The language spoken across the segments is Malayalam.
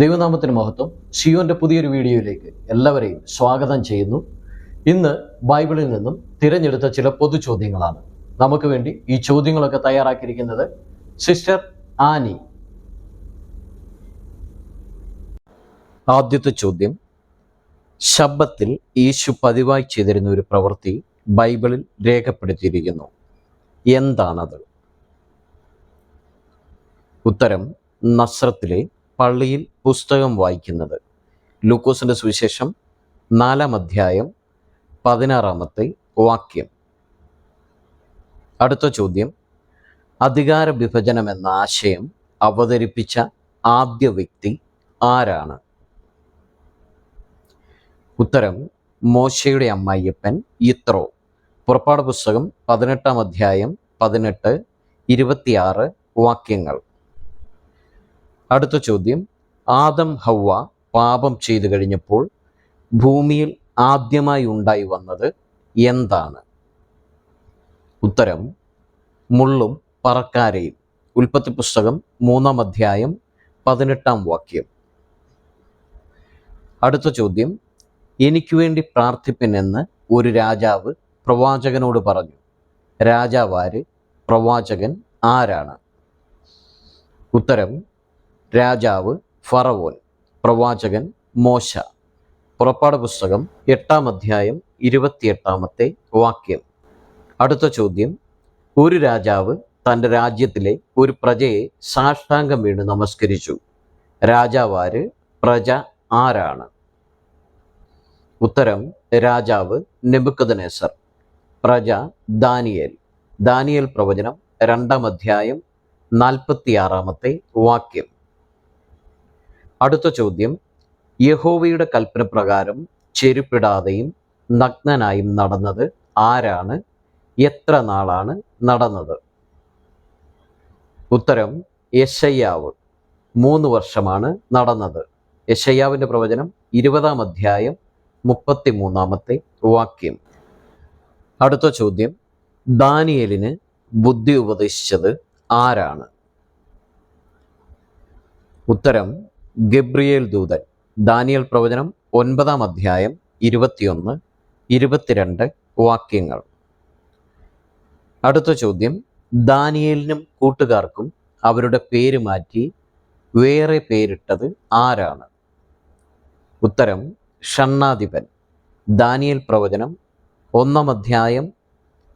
ദൈവനാമത്തിന് മഹത്വം. ഷിയോന്റെ പുതിയൊരു വീഡിയോയിലേക്ക് എല്ലാവരെയും സ്വാഗതം ചെയ്യുന്നു. ഇന്ന് ബൈബിളിൽ നിന്നും തിരഞ്ഞെടുത്ത ചില പൊതു ചോദ്യങ്ങളാണ്. നമുക്ക് വേണ്ടി ഈ ചോദ്യങ്ങളൊക്കെ തയ്യാറാക്കിയിരിക്കുന്നത് സിസ്റ്റർ ആനി. ആദ്യത്തെ ചോദ്യം, ശബ്ബത്തിൽ യേശു പതിവായി ചെയ്തിരുന്ന ഒരു പ്രവൃത്തി ബൈബിളിൽ രേഖപ്പെടുത്തിയിരിക്കുന്നു. എന്താണത്? ഉത്തരം, നസ്രത്തിലെ പള്ളിയിൽ പുസ്തകം വായിക്കുന്നത്. ലൂക്കോസിന്റെ സുവിശേഷം 4-ാം അധ്യായം 16-ാമത്തെ വാക്യം. അടുത്ത ചോദ്യം, അധികാര വിഭജനം എന്ന ആശയം അവതരിപ്പിച്ച ആദ്യ വ്യക്തി ആരാണ്? ഉത്തരം, മോശയുടെ അമ്മായിയപ്പൻ യിത്രോ. പുറപ്പാട് പുസ്തകം 18-ാം അധ്യായം 18, 26 വാക്യങ്ങൾ. അടുത്ത ചോദ്യം, ആദം ഹവ്വ പാപം ചെയ്തു കഴിഞ്ഞപ്പോൾ ഭൂമിയിൽ ആദ്യമായി ഉണ്ടായി വന്നത് എന്താണ്? ഉത്തരം, മുള്ളും പറക്കാരയും. ഉൽപ്പത്തി പുസ്തകം 3-ാം അധ്യായം 18-ാം വാക്യം. അടുത്ത ചോദ്യം, എനിക്ക് വേണ്ടി പ്രാർത്ഥിപ്പിനെന്ന് ഒരു രാജാവ് പ്രവാചകനോട് പറഞ്ഞു. രാജാവ് ആര്? പ്രവാചകൻ ആരാണ്? ഉത്തരം, രാജാവ് ഫറവോൻ. പ്രവാചകൻ മോശ. പുറപ്പാട് പുസ്തകം 8-ാം അധ്യായം 28-ാമത്തെ വാക്യം. അടുത്ത ചോദ്യം, ഒരു രാജാവ് തൻ്റെ രാജ്യത്തിലെ ഒരു പ്രജയെ സാഷ്ടാംഗം വീണ് നമസ്കരിച്ചു. രാജാവ് ആര്? പ്രജ ആരാണ്? ഉത്തരം, രാജാവ് നെബൂഖദ്നേസർ. പ്രജ ദാനിയേൽ. ദാനിയേൽ പ്രവചനം 2-ാം അധ്യായം 46-ാമത്തെ വാക്യം. അടുത്ത ചോദ്യം, യഹോവയുടെ കൽപ്പന പ്രകാരം ചെരുപ്പിടാതെയും നഗ്നനായും നടന്നത് ആരാണ്? എത്ര നാളാണ് നടന്നത്? ഉത്തരം, യെശയ്യാവ്. 3 വർഷമാണ് നടന്നത്. യെശയ്യാവിൻ്റെ പ്രവചനം 20-ാം അധ്യായം 33-ാമത്തെ വാക്യം. അടുത്ത ചോദ്യം, ദാനിയേലിന് ബുദ്ധി ഉപദേശിച്ചത് ആരാണ്? ഉത്തരം, ഗബ്രിയേൽ ദൂതൻ. ദാനിയേൽ പ്രവചനം 9-ാം അധ്യായം 21, 22 വാക്യങ്ങൾ. അടുത്ത ചോദ്യം, ദാനിയേലിനും കൂട്ടുകാർക്കും അവരുടെ പേര് മാറ്റി വേറെ പേരിട്ടത് ആരാണ്? ഉത്തരം, ഷണ്ണാധിപൻ. ദാനിയേൽ പ്രവചനം 1-ാം അധ്യായം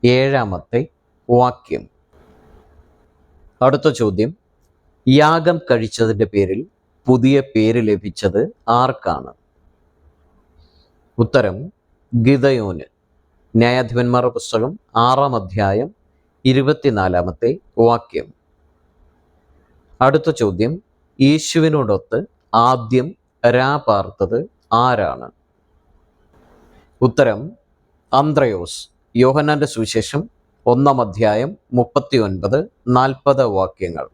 7-ാമത്തെ വാക്യം. അടുത്ത ചോദ്യം, യാഗം കഴിച്ചതിൻ്റെ പേരിൽ പുതിയ പേര് ലഭിച്ചത് ആർക്കാണ്? ഉത്തരം, ഗിദയോന്. ന്യായാധിപന്മാരുടെ പുസ്തകം 6-ാം അധ്യായം 24-ാമത്തെ വാക്യം. അടുത്ത ചോദ്യം, യേശുവിനോടൊത്ത് ആദ്യം പാർത്തത് ആരാണ്? ഉത്തരം, അന്ത്രയോസ്. യോഹന്നാന്റെ സുവിശേഷം 1-ാം അധ്യായം 39, 40 വാക്യങ്ങൾ.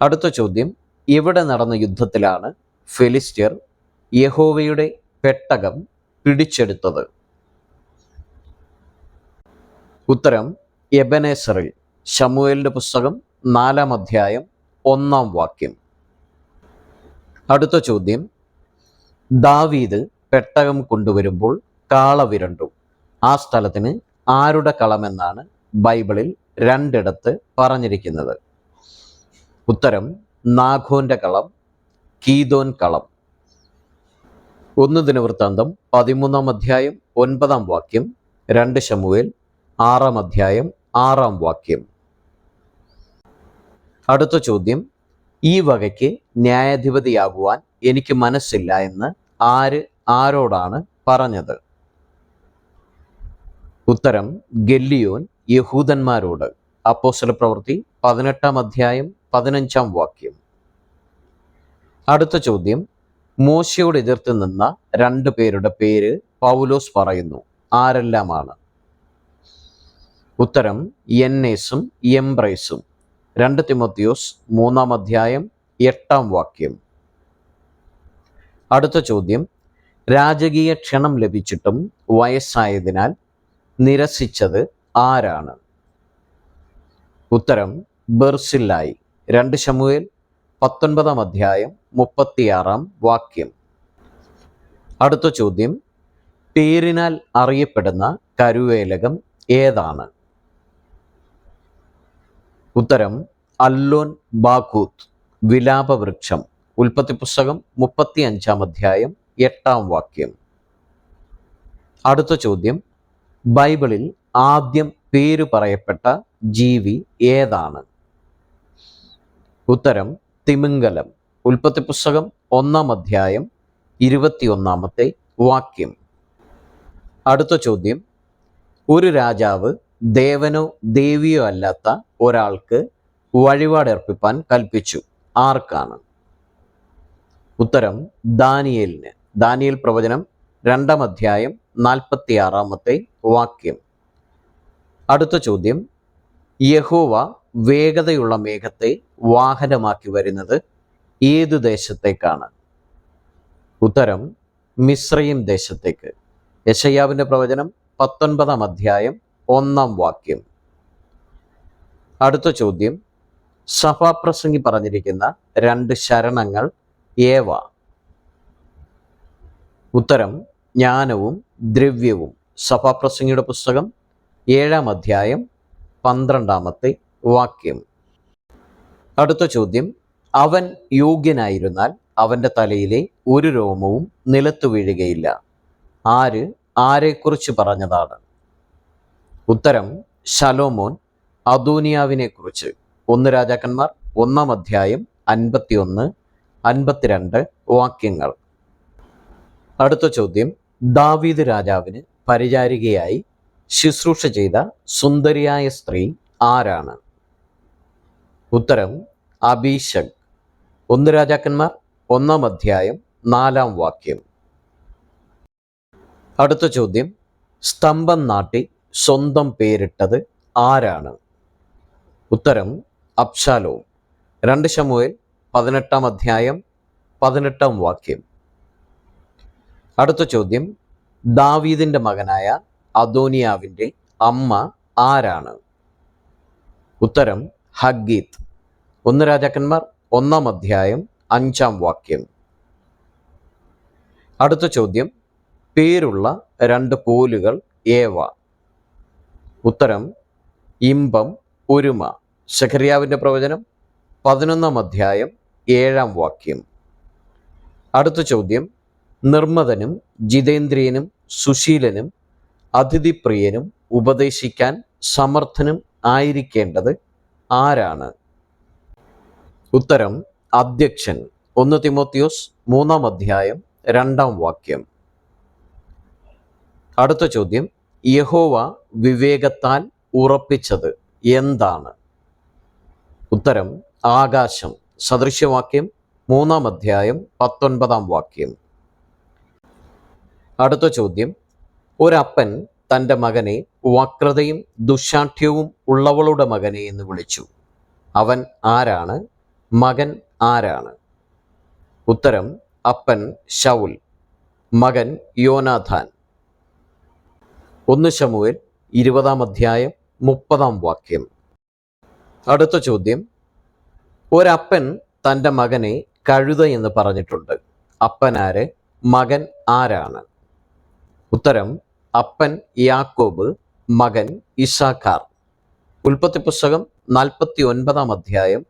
അടുത്ത ചോദ്യം, ഇവിടെ നടന്ന യുദ്ധത്തിലാണ് ഫെലിസ്ത്യർ യഹോവയുടെ പെട്ടകം പിടിച്ചെടുത്തത്? ഉത്തരം, എബനേസറിൽ. ശമൂവേലിന്റെ പുസ്തകം 4-ാം അധ്യായം 1-ാം വാക്യം. അടുത്ത ചോദ്യം, ദാവീദ് പെട്ടകം കൊണ്ടുവരുമ്പോൾ കാള വിരണ്ടു. ആ സ്ഥലത്തിന് ആരുടെ കളമെന്നാണ് ബൈബിളിൽ 2 പറഞ്ഞിരിക്കുന്നത്? ഉത്തരം, നാഖോന്റെ കളം, കീദോൻ കളം. 1 ദിനവൃത്താന്തം 13-ാം അധ്യായം 9-ാം വാക്യം, 2 ശമൂവേൽ 6-ാം അധ്യായം 6-ാം വാക്യം. അടുത്ത ചോദ്യം, ഈ വകയ്ക്ക് ന്യായാധിപതിയാകുവാൻ എനിക്ക് മനസ്സില്ല എന്ന് ആരോടാണ് പറഞ്ഞത്? ഉത്തരം, ഗല്ലിയോൻ യഹൂദന്മാരോട്. അപ്പോസ്തലപ്രവൃത്തി 18-ാം അധ്യായം 15-ാം വാക്യം. അടുത്ത ചോദ്യം, മോശയോട് എതിർത്ത് നിന്ന 2 പേരുടെ പേര് പൗലോസ് പറയുന്നു. ആരെല്ലാമാണ്? ഉത്തരം, യന്നേസും യംബ്രേസും. 2 തിമോത്തിയോസ് 3-ാം അധ്യായം 8-ാം വാക്യം. അടുത്ത ചോദ്യം, രാജകീയ ക്ഷണം ലഭിച്ചിട്ടും വയസ്സായതിനാൽ നിരസിച്ചത് ആരാണ്? ഉത്തരം, ബർസില്ലായി. 2 ശമൂവേൽ 19 അധ്യായം 36 വാക്യം. അടുത്ത ചോദ്യം, പേരിനാൽ അറിയപ്പെടുന്ന കരുവേലകം ഏതാണ്? ഉത്തരം അല്ലോൻ ബാഖൂത്ത്, വിലാപവൃക്ഷം. ഉൽപ്പത്തി പുസ്തകം 35 അധ്യായം 8 വാക്യം. അടുത്ത ചോദ്യം, ബൈബിളിൽ ആദ്യം പേര് പറയപ്പെട്ട ജീവി ഏതാണ്? ഉത്തരം തിമിംഗലം. ഉൽപ്പത്തി പുസ്തകം 1 അധ്യായം 21 വാക്യം. അടുത്ത ചോദ്യം, ഒരു രാജാവ് ദേവനോ ദേവിയോ അല്ലാത്ത ഒരാൾക്ക് വഴിപാടർപ്പിപ്പാൻ കൽപ്പിച്ചു. ആർക്കാണ്? ഉത്തരം ദാനിയേലിന്. ദാനിയേൽ പ്രവചനം 2 അധ്യായം 46 വാക്യം. അടുത്ത ചോദ്യം, യഹോവ വേഗതയുള്ള മേഘത്തെ വാഹനമാക്കി വരുന്നത് ഏതു ദേശത്തേക്കാണ്? ഉത്തരം മിസ്രയീം ദേശത്തേക്ക്. യെശയ്യാവിൻ്റെ പ്രവചനം 19 അധ്യായം 1 വാക്യം. അടുത്ത ചോദ്യം, സഭാപ്രസംഗി പറഞ്ഞിരിക്കുന്ന 2 ശരണങ്ങൾ ഏവ? ഉത്തരം ജ്ഞാനവും ദ്രവ്യവും. സഭാപ്രസംഗിയുടെ പുസ്തകം 7 അധ്യായം 12 വാക്യം. അടുത്ത ചോദ്യം, അവൻ യോഗ്യനായിരുന്നാൽ അവൻ്റെ തലയിലെ ഒരു രോമവും നിലത്തു വീഴുകയില്ല. ആര് ആരെക്കുറിച്ച് പറഞ്ഞതാണ്? ഉത്തരം ശലോമോൻ അദോനിയാവിനെ കുറിച്ച്. 1 രാജാക്കന്മാർ 1 അധ്യായം 51, 52 വാക്യങ്ങൾ. അടുത്ത ചോദ്യം, ദാവീദ് രാജാവിന് പരിചാരികയായി ശുശ്രൂഷ ചെയ്ത സുന്ദരിയായ സ്ത്രീ ആരാണ്? ഉത്തരം അബീശഗ്. 1 രാജാക്കന്മാർ 1 അധ്യായം 4 വാക്യം. അടുത്ത ചോദ്യം, സ്തംഭം നാട്ടി സ്വന്തം പേരിട്ടത് ആരാണ്? ഉത്തരം അബ്ശാലോം. 2 ശമൂവേൽ 18 അധ്യായം 18 വാക്യം. അടുത്ത ചോദ്യം, ദാവീദിന്റെ മകനായ അദോനിയാവിൻ്റെ അമ്മ ആരാണ്? ഉത്തരം ഹഗ്ഗീത്ത്. 1 രാജാക്കന്മാർ 1 അധ്യായം 5 വാക്യം. അടുത്ത ചോദ്യം, പേരുള്ള 2 കോലുകൾ ഏവ? ഉത്തരം ഇമ്പം, ഒരുമ. സെഖര്യാവിൻ്റെ പ്രവചനം 11 അധ്യായം 7 വാക്യം. അടുത്ത ചോദ്യം, നിർമ്മതനും ജിതേന്ദ്രിയനും സുശീലനും അതിഥിപ്രിയനും ഉപദേശിക്കാൻ സമർത്ഥനും ആയിരിക്കേണ്ടത് ആരാണ്? ഉത്തരം അധ്യക്ഷൻ. 1 തിമോത്തിയോസ് 3 അധ്യായം 2 വാക്യം. അടുത്ത ചോദ്യം, യഹോവ വിവേകത്താൽ ഉറപ്പിച്ചത് എന്താണ്? ഉത്തരം ആകാശം. സദൃശ്യവാക്യം 3 അധ്യായം 19 വാക്യം. അടുത്ത ചോദ്യം, ഒരപ്പൻ തൻ്റെ മകനെ വക്രതയും ദുശാഠ്യവും ഉള്ളവളുടെ മകനെ എന്ന് വിളിച്ചു. അവൻ ആരാണ്? മകൻ ആരാണ്? ഉത്തരം അപ്പൻ ശൗൽ, മകൻ യോനാഥാൻ. 1 ശമൂവേൽ 20 അധ്യായം 30 വാക്യം. അടുത്ത ചോദ്യം, ഒരപ്പൻ തൻ്റെ മകനെ കഴുത എന്ന് പറഞ്ഞിട്ടുണ്ട്. അപ്പനാര്? മകൻ ആരാണ്? ഉത്തരം അപ്പൻ യാക്കോബ്, മകൻ ഇസാഖാർ. ഉൽപ്പത്തി പുസ്തകം 49 അധ്യായം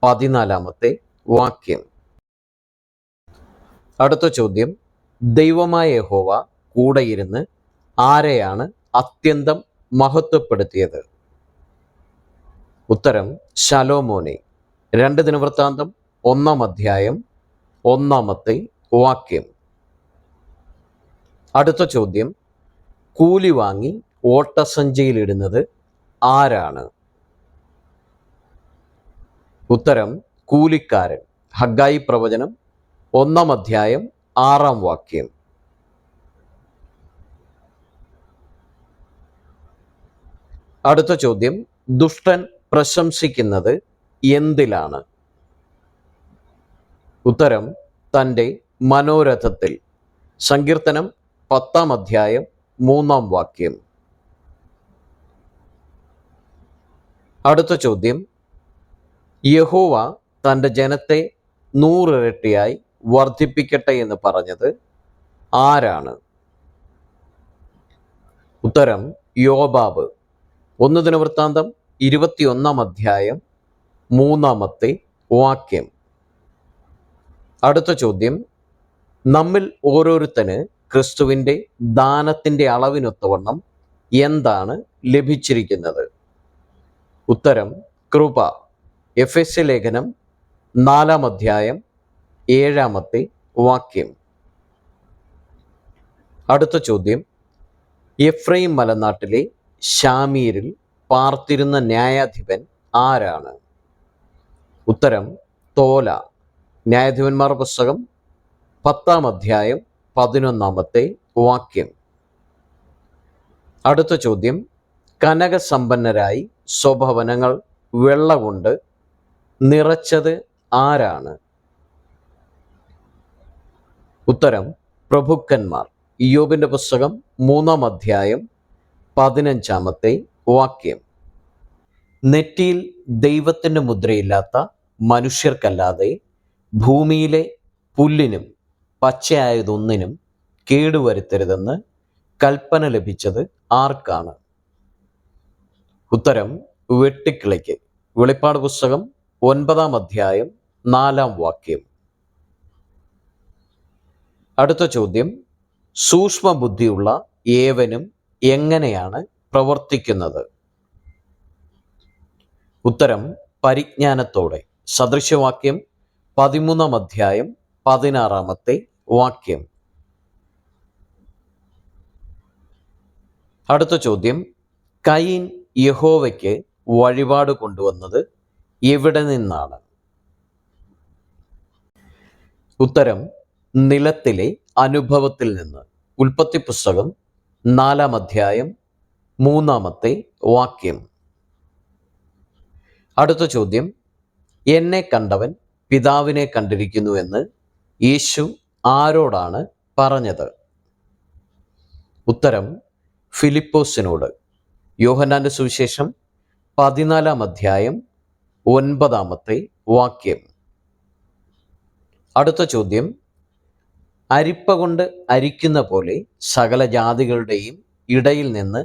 14 വാക്യം. അടുത്ത ചോദ്യം, ദൈവമായ യഹോവ കൂടെയിരുന്ന് ആരെയാണ് അത്യന്തം മഹത്വപ്പെടുത്തിയത്? ഉത്തരം ശലോമോനെ. 2 ദിനവൃത്താന്തം 1 അധ്യായം 1 വാക്യം. അടുത്ത ചോദ്യം, കൂലി വാങ്ങി ഓട്ടസഞ്ചിയിലിടുന്നത് ആരാണ്? ഉത്തരം കൂലിക്കാരൻ. ഹഗ്ഗായി പ്രവചനം 1 അധ്യായം 6 വാക്യം. അടുത്ത ചോദ്യം, ദുഷ്ടൻ പ്രശംസിക്കുന്നത് എന്തിലാണ്? ഉത്തരം തൻ്റെ മനോരഥത്തിൽ. സങ്കീർത്തനം 10 അധ്യായം 3 വാക്യം. അടുത്ത ചോദ്യം, യഹോവ തൻ്റെ ജനത്തെ 100 ഇരട്ടിയായി വർദ്ധിപ്പിക്കട്ടെ എന്ന് പറഞ്ഞത് ആരാണ്? ഉത്തരം യോബാബ്. 1 ദിനവൃത്താന്തം 21 അധ്യായം 3 വാക്യം. അടുത്ത ചോദ്യം, നമ്മിൽ ഓരോരുത്തന് ക്രിസ്തുവിൻ്റെ ദാനത്തിൻ്റെ അളവിനൊത്തവണ്ണം എന്താണ് ലഭിച്ചിരിക്കുന്നത്? ഉത്തരം കൃപ. എഫെസ്യ ലേഖനം 4 അധ്യായം 7 വാക്യം. അടുത്ത ചോദ്യം, എഫ്രൈം മലനാട്ടിലെ ശാമീരിൽ പാർത്തിരുന്ന ന്യായാധിപൻ ആരാണ്? ഉത്തരം തോല. ന്യായാധിപന്മാർ പുസ്തകം 10 അധ്യായം 11 വാക്യം. അടുത്ത ചോദ്യം, കനകസമ്പന്നരായി സ്വഭവനങ്ങൾ വെള്ള കൊണ്ട് നിറച്ചത് ആരാണ്? ഉത്തരം പ്രഭുക്കന്മാർ. ഇയ്യോബിന്റെ പുസ്തകം 3 അധ്യായം 15 വാക്യം. നെറ്റിയിൽ ദൈവത്തിൻ്റെ മുദ്രയില്ലാത്ത മനുഷ്യർക്കല്ലാതെ ഭൂമിയിലെ പുല്ലിനും പച്ചയായതൊന്നിനും കേടുവരുത്തരുതെന്ന് കൽപ്പന ലഭിച്ചത് ആർക്കാണ്? ഉത്തരം വെട്ടുക്കിളിക്ക്. വെളിപ്പാട് പുസ്തകം 9 അധ്യായം 4 വാക്യം. അടുത്ത ചോദ്യം, സൂക്ഷ്മ ബുദ്ധിയുള്ള ഏവനും എങ്ങനെയാണ് പ്രവർത്തിക്കുന്നത്? ഉത്തരം പരിജ്ഞാനത്തോടെ. സദൃശവാക്യം 13 അധ്യായം 16 വാക്യം. അടുത്ത ചോദ്യം, കയീൻ യഹോവയ്ക്ക് വഴിപാട് കൊണ്ടുവന്നത് എവിടെ നിന്നാണ്? ഉത്തരം നിലത്തിലെ അനുഭവത്തിൽ നിന്ന്. ഉൽപ്പത്തി പുസ്തകം 4 അധ്യായം 3 വാക്യം. അടുത്ത ചോദ്യം, എന്നെ കണ്ടവൻ പിതാവിനെ കണ്ടിരിക്കുന്നു എന്ന് യേശു ആരോടാണ് പറഞ്ഞത്? ഉത്തരം ഫിലിപ്പോസിനോട്. യോഹന്നാന്റെ സുവിശേഷം 14 അധ്യായം 9 വാക്യം. അടുത്ത ചോദ്യം, അരിപ്പ കൊണ്ട് അരിക്കുന്ന പോലെ സകല ജാതികളുടെയും ഇടയിൽ നിന്ന്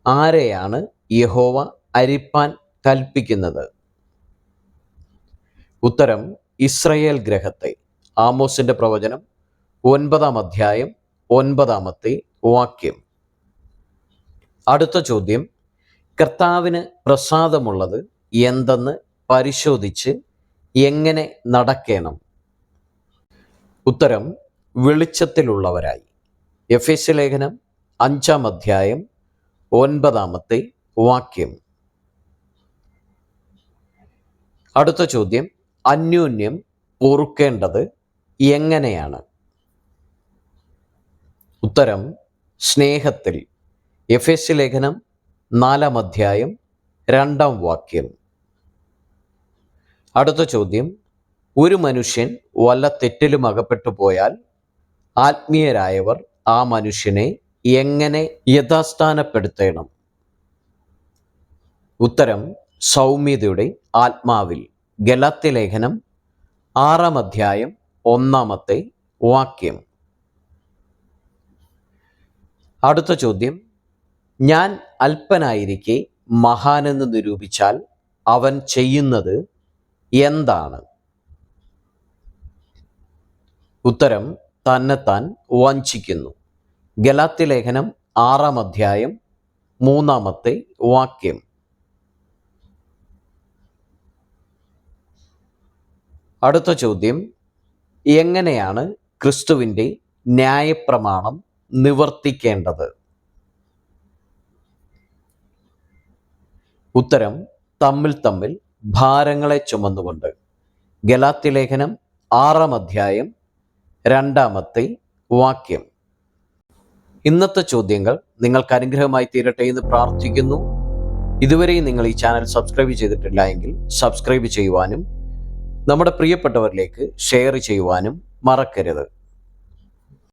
ആരെയാണ് യഹോവ അരിപ്പാൻ കൽപ്പിക്കുന്നത്? ഉത്തരം ഇസ്രയേൽ ഗ്രഹത്തെ. ആമോസിന്റെ പ്രവചനം 9 അധ്യായം 9 വാക്യം. അടുത്ത ചോദ്യം, കർത്താവിന് പ്രസാദമുള്ളത് എന്തെന്ന് പരിശോധിച്ച് എങ്ങനെ നടക്കണം? ഉത്തരം വെളിച്ചത്തിലുള്ളവരായി. എഫെസ്യ ലേഖനം 5 അധ്യായം 9 വാക്യം. അടുത്ത ചോദ്യം, അന്യോന്യം പൊറുക്കേണ്ടത് എങ്ങനെയാണ്? ഉത്തരം സ്നേഹത്തിൽ. എഫെസ്യ ലേഖനം 4 അധ്യായം 2 വാക്യം. അടുത്ത ചോദ്യം, ഒരു മനുഷ്യൻ വല്ല തെറ്റിലും അകപ്പെട്ടു പോയാൽ ആത്മീയരായവർ ആ മനുഷ്യനെ എങ്ങനെ യഥാസ്ഥാനപ്പെടുത്തണം? ഉത്തരം സൗമ്യതയുടെ ആത്മാവിൽ. ഗലാത്യ ലേഖനം 6 അധ്യായം 1 വാക്യം. അടുത്ത ചോദ്യം, ഞാൻ അല്പനായിരിക്കെ മഹാനെന്ന് നിരൂപിച്ചാൽ അവൻ ചെയ്യുന്നത് എന്താണ്? ഉത്തരം തന്നെത്താൻ വഞ്ചിക്കുന്നു. ഗലാത്യ ലേഖനം 6 അധ്യായം 3 വാക്യം. അടുത്ത ചോദ്യം, എങ്ങനെയാണ് ക്രിസ്തുവിൻ്റെ ന്യായപ്രമാണം നിവർത്തിക്കേണ്ടത്? ഉത്തരം തമ്മിൽ തമ്മിൽ ഭാരങ്ങളെ ചുമന്നുകൊണ്ട്. ഗലാത്യ ലേഖനം 6 അധ്യായം 2 വാക്യം. ഇന്നത്തെ ചോദ്യങ്ങൾ നിങ്ങൾക്ക് അനുഗ്രഹമായി തീരട്ടെ എന്ന് പ്രാർത്ഥിക്കുന്നു. ഇതുവരെയും നിങ്ങൾ ഈ ചാനൽ സബ്സ്ക്രൈബ് ചെയ്തിട്ടില്ല എങ്കിൽ സബ്സ്ക്രൈബ് ചെയ്യുവാനും നമ്മുടെ പ്രിയപ്പെട്ടവരിലേക്ക് ഷെയർ ചെയ്യുവാനും മറക്കരുത്.